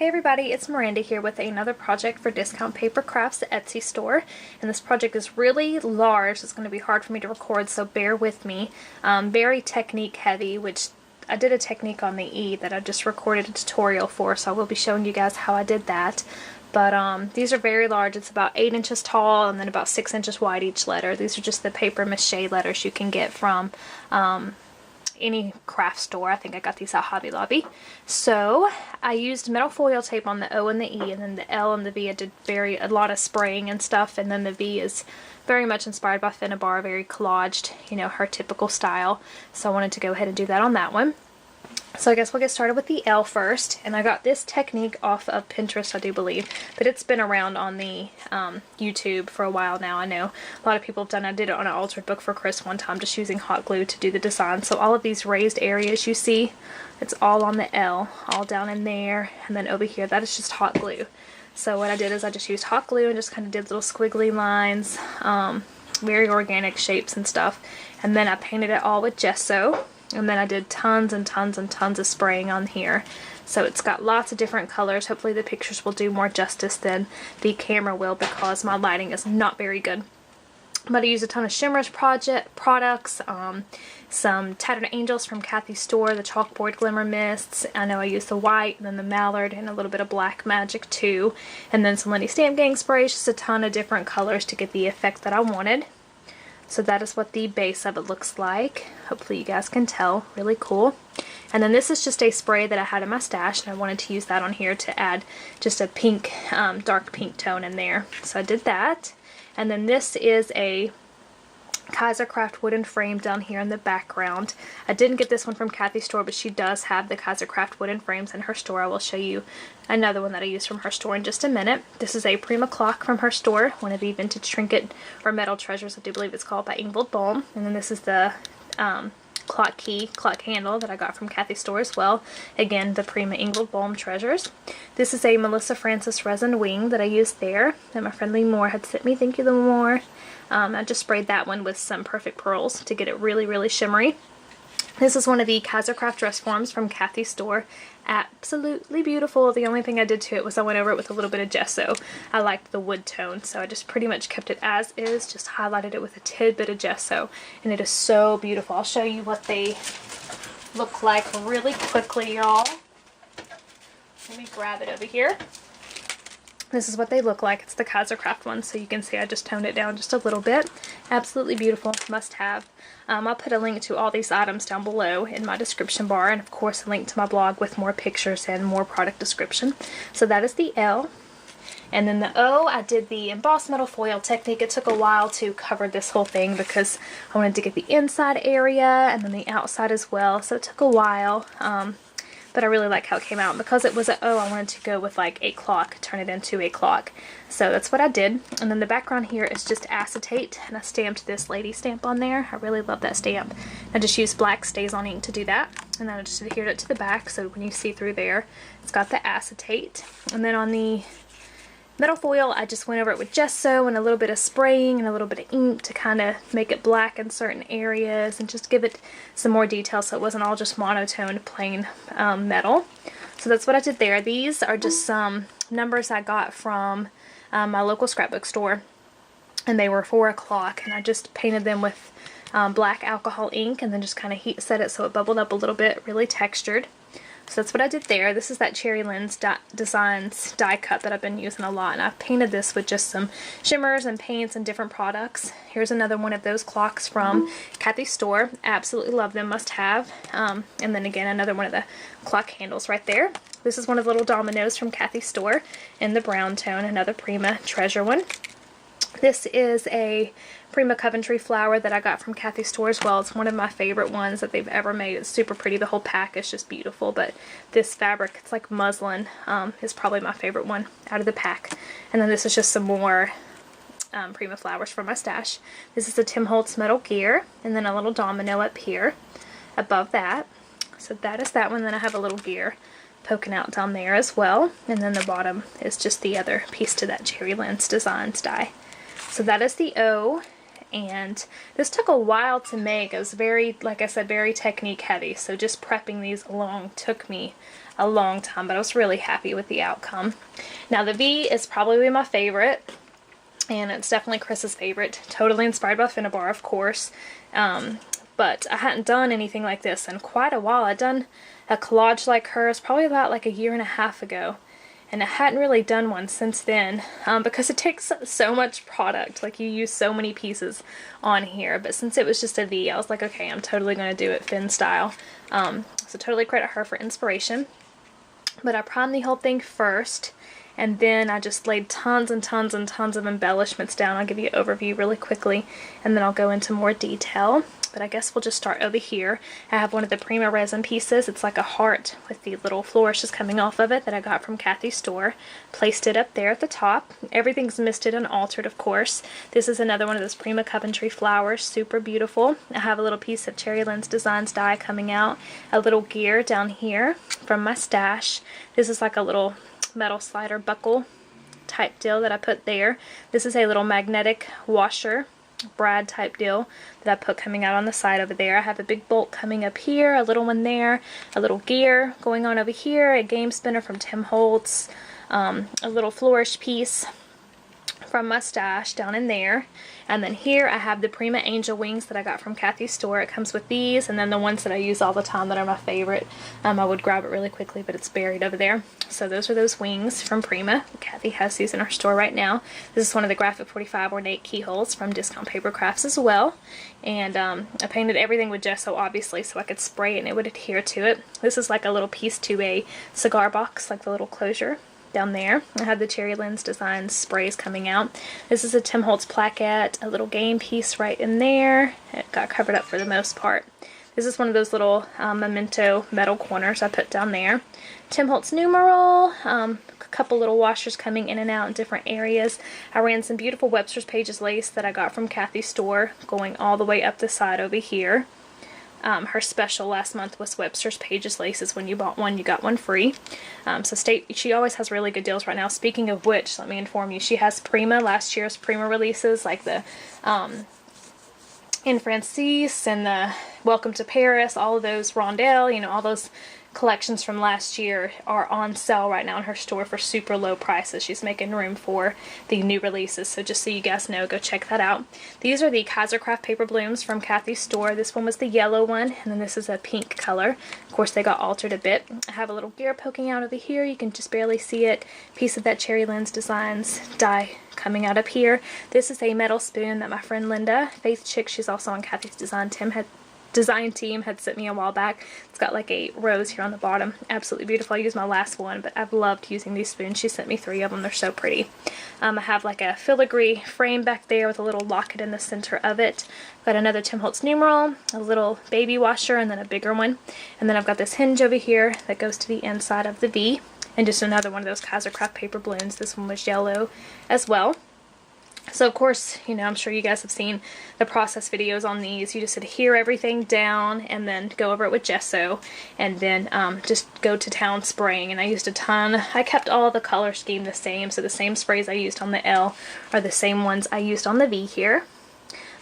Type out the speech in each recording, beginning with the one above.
Hey everybody, it's Miranda here with another project for Discount Paper Crafts Etsy store, and this project is really large. It's going to be hard for me to record, so bear with me. Very technique heavy, which I did a technique on the E that I just recorded a tutorial for, so I will be showing you guys how I did that. But these are very large. It's about 8 inches tall and then about 6 inches wide each letter. These are just the paper mache letters you can get from any craft store. I think I got these at Hobby Lobby. So I used metal foil tape on the O and the E, and then the L and the V I did a lot of spraying and stuff, and then the V is very much inspired by Finnabar, very collaged, you know, her typical style. So I wanted to go ahead and do that on that one. So I guess we'll get started with the L first, and I got this technique off of Pinterest, I do believe, but it's been around on the YouTube for a while now. I know a lot of people have done it. I did it on an altered book for Chris one time, just using hot glue to do the design. So all of these raised areas you see, it's all on the L, all down in there, and then over here, that is just hot glue. So what I did is I just used hot glue and just kind of did little squiggly lines, very organic shapes and stuff, and then I painted it all with gesso. And then I did tons and tons and tons of spraying on here. So it's got lots of different colors. Hopefully the pictures will do more justice than the camera will, because my lighting is not very good. But I used a ton of Shimmers products, some Tattered Angels from Kathy's store, the Chalkboard Glimmer Mists. I know I used the white, and then the Mallard, and a little bit of Black Magic too. And then some Lenny Stamp Gang sprays, just a ton of different colors to get the effect that I wanted. So that is what the base of it looks like. Hopefully you guys can tell. Really cool. And then this is just a spray that I had in my stash, and I wanted to use that on here to add just a pink, dark pink tone in there. So I did that. And then this is a Kaisercraft wooden frame down here in the background. I didn't get this one from Kathy's store, but she does have the Kaisercraft wooden frames in her store. I will show you another one that I used from her store in just a minute. This is a Prima clock from her store, one of the vintage trinket or metal treasures, I do believe it's called, by Ingvild Bohm. And then this is the clock handle that I got from Kathy's store as well. Again, the Prima Ingvild Bohm treasures. This is a Melissa Francis resin wing that I used there that my friend Lee Moore had sent me. Thank you, Lee Moore. I just sprayed that one with some Perfect Pearls to get it really, really shimmery. This is one of the Kaisercraft dress forms from Kathy's store. Absolutely beautiful. The only thing I did to it was I went over it with a little bit of gesso. I liked the wood tone, so I just pretty much kept it as is, just highlighted it with a tidbit of gesso, and it is so beautiful. I'll show you what they look like really quickly, y'all. Let me grab it over here. This is what they look like. It's the Kaisercraft one, so you can see I just toned it down just a little bit. Absolutely beautiful. Must have. I'll put a link to all these items down below in my description bar, and of course a link to my blog with more pictures and more product description. So that is the L. And then the O, I did the embossed metal foil technique. It took a while to cover this whole thing because I wanted to get the inside area and then the outside as well, so it took a while. But I really like how it came out. And because it was an O, I wanted to go with like a clock, turn it into a clock. So that's what I did. And then the background here is just acetate, and I stamped this lady stamp on there. I really love that stamp. I just used black Stays-On ink to do that. And then I just adhered it to the back, so when you see through there, it's got the acetate. And then on the metal foil, I just went over it with gesso and a little bit of spraying and a little bit of ink to kind of make it black in certain areas and just give it some more detail so it wasn't all just monotone plain metal. So that's what I did there. These are just some numbers I got from my local scrapbook store, and they were for a clock, and I just painted them with black alcohol ink and then just kind of heat set it so it bubbled up a little bit, really textured. So that's what I did there. This is that Cherry Lens Designs die cut that I've been using a lot, and I painted this with just some shimmers and paints and different products. Here's another one of those clocks from Kathy's store. Absolutely love them, must have. And then again, another one of the clock handles right there. This is one of the little dominoes from Kathy's store in the brown tone, another Prima treasure one. This is a Prima Coventry flower that I got from Kathy's store as well. It's one of my favorite ones that they've ever made. It's super pretty. The whole pack is just beautiful, but this fabric, it's like muslin, is probably my favorite one out of the pack. And then this is just some more Prima flowers from my stash. This is a Tim Holtz metal gear, and then a little domino up here above that. So that is that one. Then I have a little gear poking out down there as well. And then the bottom is just the other piece to that Cherry Lens Designs die. So that is the O. and this took a while to make. It was very, like I said, very technique heavy, so just prepping these along took me a long time, but I was really happy with the outcome. Now the V is probably my favorite, and it's definitely Chris's favorite. Totally inspired by Finnabar, of course, but I hadn't done anything like this in quite a while. I'd done a collage like hers probably about like a year and a half ago, and I hadn't really done one since then, because it takes so much product. Like, you use so many pieces on here, but since it was just a V, I was like, okay, I'm totally going to do it Finn style. So totally credit her for inspiration. But I primed the whole thing first, and then I just laid tons and tons and tons of embellishments down. I'll give you an overview really quickly, and then I'll go into more detail. But I guess we'll just start over here. I have one of the Prima resin pieces. It's like a heart with the little flourishes coming off of it that I got from Kathy's store. Placed it up there at the top. Everything's misted and altered, of course. This is another one of those Prima Coventry flowers. Super beautiful. I have a little piece of Cherry Lens Designs dye coming out. A little gear down here from my stash. This is like a little metal slider buckle type deal that I put there. This is a little magnetic washer brad type deal that I put coming out on the side over there. I have a big bolt coming up here, a little one there, a little gear going on over here, a game spinner from Tim Holtz, a little flourish piece from my stash down in there, and then here I have the Prima Angel Wings that I got from Kathy's store. It comes with these, and then the ones that I use all the time that are my favorite. I would grab it really quickly, but it's buried over there. So those are those wings from Prima. Kathy has these in her store right now. This is one of the Graphic 45 ornate keyholes from Discount Paper Crafts as well. And I painted everything with gesso, obviously, so I could spray it and it would adhere to it. This is like a little piece to a cigar box, like the little closure down there. I have the Cherry Lens Designs sprays coming out. This is a Tim Holtz plaquette, a little game piece right in there. It got covered up for the most part. This is one of those little memento metal corners I put down there. Tim Holtz numeral, a couple little washers coming in and out in different areas. I ran some beautiful Webster's Pages lace that I got from Kathy's store going all the way up the side over here. Her special last month was Webster's Pages laces. When you bought one, you got one free. She always has really good deals right now. Speaking of which, let me inform you, she has Prima, last year's Prima releases, like the In Francis and the Welcome to Paris, all of those Rondelle, you know, all those collections from last year are on sale right now in her store for super low prices. She's making room for the new releases, so just so you guys know, go check that out. These are the Kaisercraft paper blooms from Kathy's store. This one was the yellow one, and then this is a pink color. Of course, they got altered a bit. I have a little gear poking out over here. You can just barely see it. Piece of that Cherry Lens Designs die coming out up here. This is a metal spoon that my friend Linda, Faith Chick, she's also on Kathy's design team, had sent me a while back. It's got like a rose here on the bottom. Absolutely beautiful. I used my last one, but I've loved using these spoons. She sent me 3 of them. They're so pretty. I have like a filigree frame back there with a little locket in the center of it. Got another Tim Holtz numeral, a little baby washer, and then a bigger one. And then I've got this hinge over here that goes to the inside of the V. And just another one of those Kaisercraft paper balloons. This one was yellow as well. So of course, you know, I'm sure you guys have seen the process videos on these. You just adhere everything down and then go over it with gesso, and then just go to town spraying. And I used a ton. I kept all the color scheme the same, so the same sprays I used on the L are the same ones I used on the V here.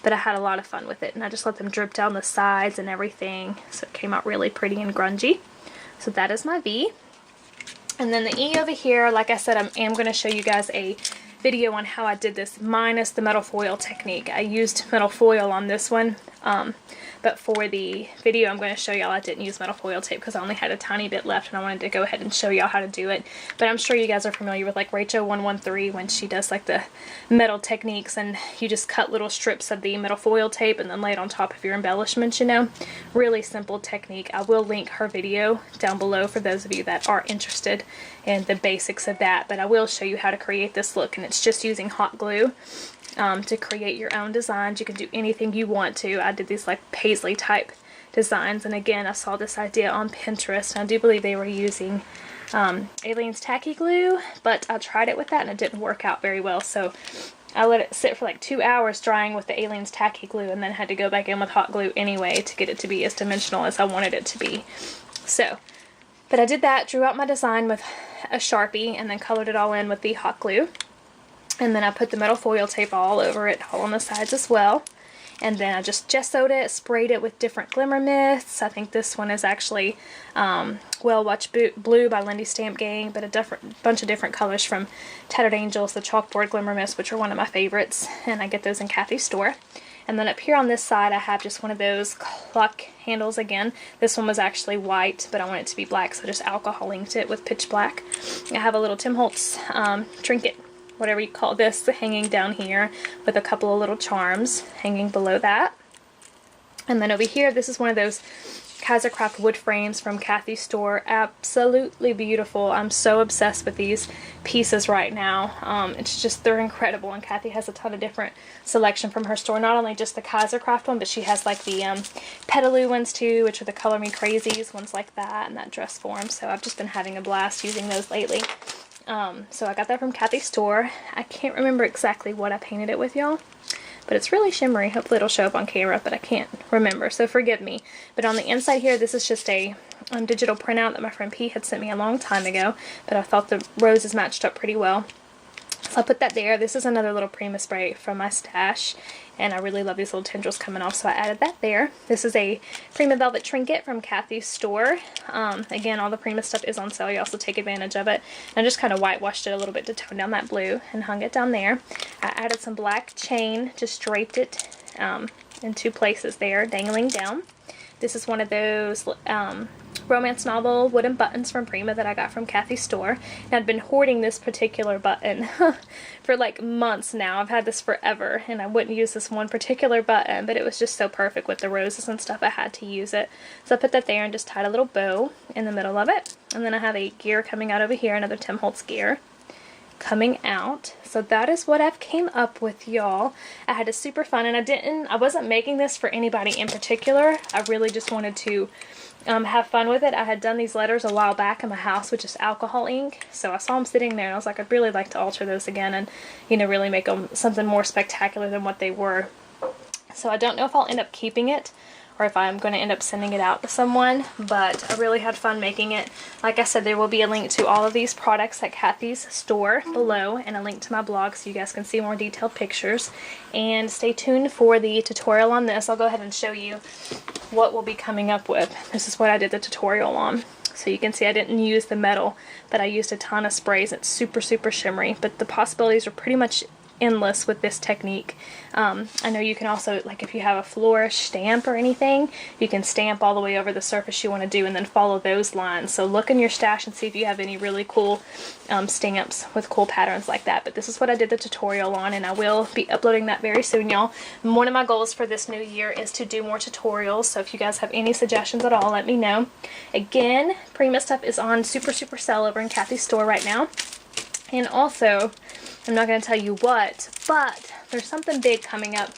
But I had a lot of fun with it, and I just let them drip down the sides and everything, so it came out really pretty and grungy. So that is my V. And then the E over here, like I said, I am going to show you guys a video on how I did this minus the metal foil technique. I used metal foil on this one, but for the video I'm going to show y'all I didn't use metal foil tape because I only had a tiny bit left and I wanted to go ahead and show y'all how to do it. But I'm sure you guys are familiar with like Rachel 113 when she does like the metal techniques, and you just cut little strips of the metal foil tape and then lay it on top of your embellishments, you know. Really simple technique. I will link her video down below for those of you that are interested in the basics of that, but I will show you how to create this look, and it's just using hot glue to create your own designs. You can do anything you want to. I did these like paisley type designs, and again I saw this idea on Pinterest, and I do believe they were using Aleene's tacky glue, but I tried it with that and it didn't work out very well, so I let it sit for like 2 hours drying with the Aleene's tacky glue, and then had to go back in with hot glue anyway to get it to be as dimensional as I wanted it to be. So, but I did that, drew out my design with a Sharpie, and then colored it all in with the hot glue. And then I put the metal foil tape all over it, all on the sides as well. And then I just gessoed it, sprayed it with different glimmer mists. I think this one is actually Well Watch Blue by Lindy Stamp Gang, but a bunch of different colors from Tattered Angels, the chalkboard glimmer mist, which are one of my favorites, and I get those in Kathy's store. And then up here on this side I have just one of those clock handles again. This one was actually white, but I want it to be black, so I just alcohol inked it with pitch black. I have a little Tim Holtz trinket, whatever you call this, hanging down here with a couple of little charms hanging below that. And then over here, this is one of those Kaisercraft wood frames from Kathy's store. Absolutely beautiful. I'm so obsessed with these pieces right now. It's just, they're incredible, and Kathy has a ton of different selection from her store. Not only just the Kaisercraft one, but she has like the Petaloo ones too, which are the Color Me Crazies, ones like that, and that dress form. So I've just been having a blast using those lately. So I got that from Kathy's store. I can't remember exactly what I painted it with, y'all, but it's really shimmery. Hopefully it'll show up on camera, but I can't remember, so forgive me. But on the inside here, this is just a digital printout that my friend P had sent me a long time ago, but I thought the roses matched up pretty well. So I put that there. This is another little Prima spray from my stash, and I really love these little tendrils coming off, so I added that there. This is a Prima Velvet trinket from Kathy's store. Again, all the Prima stuff is on sale. You also take advantage of it. And I just kind of whitewashed it a little bit to tone down that blue and hung it down there. I added some black chain, just draped it in two places there, dangling down. This is one of those romance novel wooden buttons from Prima that I got from Kathy's store. And I'd been hoarding this particular button for like months now. I've had this forever, and I wouldn't use this one particular button, but it was just so perfect with the roses and stuff. I had to use it. So I put that there and just tied a little bow in the middle of it. And then I have a gear coming out over here, another Tim Holtz gear coming out. So that is what I've came up with, y'all. I had a super fun, and I wasn't making this for anybody in particular. I really just wanted to have fun with it. I had done these letters a while back in my house with just alcohol ink, so I saw them sitting there and I was like, I'd really like to alter those again and, you know, really make them something more spectacular than what they were. So I don't know if I'll end up keeping it or if I'm going to end up sending it out to someone, but I really had fun making it. Like I said, there will be a link to all of these products at Kathy's store below, and a link to my blog so you guys can see more detailed pictures. And stay tuned for the tutorial on this. I'll go ahead and show you what we'll be coming up with. This is what I did the tutorial on. So you can see I didn't use the metal, but I used a ton of sprays. It's super, super shimmery, but the possibilities are pretty much endless with this technique. I know you can also, like if you have a flourish stamp or anything, you can stamp all the way over the surface you want to do and then follow those lines. So look in your stash and see if you have any really cool stamps with cool patterns like that. But this is what I did the tutorial on, and I will be uploading that very soon, y'all. One of my goals for this new year is to do more tutorials, so if you guys have any suggestions at all, let me know. Again, Prima stuff is on super, super sale over in Kathy's store right now. And also, I'm not going to tell you what, but there's something big coming up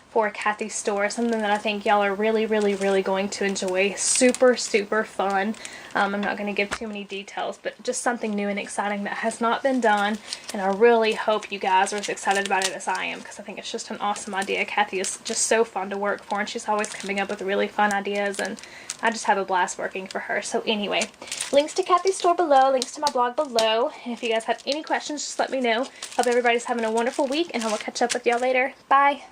for Kathy's store, something that I think y'all are really, really, really going to enjoy. Super, super fun. I'm not going to give too many details, but just something new and exciting that has not been done, and I really hope you guys are as excited about it as I am, because I think it's just an awesome idea. Kathy is just so fun to work for, and she's always coming up with really fun ideas, and I just have a blast working for her. So anyway, links to Kathy's store below, links to my blog below, and if you guys have any questions, just let me know. Hope everybody's having a wonderful week, and I will catch up with y'all later. Bye!